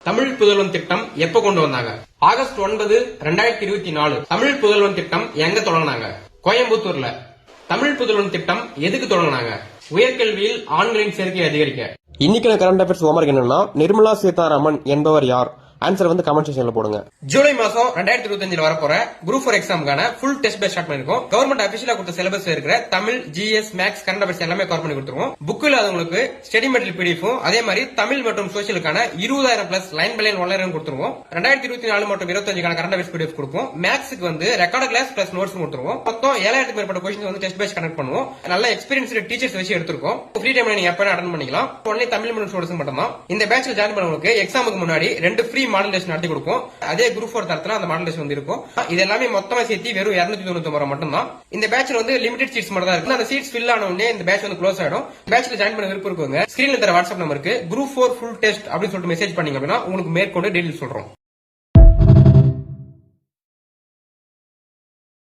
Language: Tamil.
தமிழ் புதல்வன் திட்டம் எப்ப கொண்டு வந்தாங்க? ஆகஸ்ட் 9, 2024 தமிழ் புதல்வன் திட்டம் எங்க தொடங்கினாங்க? கோயம்புத்தூர்ல. தமிழ் புதல்வன் திட்டம் எதுக்கு தொடங்கினாங்க? உயர்கல்வியில் ஆண்களின் சேர்க்கை அதிகரிக்க. இன்னைக்கு கரண்ட் அஃபேர்ஸ் ஹோம்வொர்க் என்னன்னா, நிர்மலா சீதாராமன் என்பவர் யார்? ஆன்சர் கமெண்ட் செக்ஷன்ல போடுங்க. ஜூலை மாசம் 2025 வரப்போற குரூப் 4 எக்ஸாமுக்கான ஃபுல் டெஸ்ட் பேட்ச் ஸ்டார்ட் பண்ணிருக்கோம். கவர்மெண்ட் அபிஷியலா கொடுத்த சிலபஸ் இருக்கிற Tamil, GS, maths, current affairs எல்லாமே கவர் பண்ணி கொடுத்துருவோம். புக் இல்லாதவங்களுக்கு ஸ்டடி மெட்டீரியல் பிடிஎஃப், அதே மாதிரி தமிழ் மற்றும் சோசியலுக்கான 20,000 லைன் பை லைன் ஒன்லைன் கொடுத்துருவோம். 2024 மற்றும் 25 கரண்ட் அஃபேர்ஸ் பிடிஎஃப் கொடுப்போம். மேக்ஸ்க்கு ரெக்கார்ட் கிளாஸ் பிளஸ் நோட்ஸ் கொடுத்துருவோம். மொத்தம் 7,000 மேற்பட்ட கொஸ்டின்ஸ் டெஸ்ட் பேட்ச் கனெக்ட் பண்ணுவோம். நல்ல எக்ஸ்பீரியன்ஸ்டு டீச்சர்ஸ் வச்சு எடுத்திருக்கோம். ஃப்ரீ டைம்ல நீங்க எப்ப அட்டெண்ட் பண்ணிக்கலாம். ஒன்லி தமிழ் மற்றும் ஸ்டூடண்ட்ஸ் மட்டும் தான். இந்த பேட்ச்ல ஜாயின் பண்ணவங்களுக்கு எக்ஸாமுக்கு முன்னாடி 2 ஃப்ரீ மாடல் டெஸ்ட் நடத்தி கொடுப்போம். அதே குரூப் 4 தரத்துல அந்த மாடல் டெஸ்ட் இருக்கும். இது எல்லாமே மொத்தமா சேர்த்து வெறும் 299 மட்டும் தான். இந்த பேட்ச்ல லிமிடெட் சீட்ஸ் மட்டும் தான் இருக்கு. அந்த சீட்ஸ் ஃபில் ஆன உடனே இந்த பேட்ச் க்ளோஸ் ஆயிடும். பேட்ச்ல ஜாயின் பண்ண விருப்பம் இருக்குங்க. ஸ்கிரீன்ல தர வாட்ஸ்அப் நம்பருக்கு குரூப் 4 ஃபுல் டெஸ்ட் அப்படின்னு சொல்லிட்டு மெசேஜ் பண்ணீங்க அப்படின்னா உங்களுக்கு மேற்கொண்டு டீடைல்ஸ் சொல்றோம்.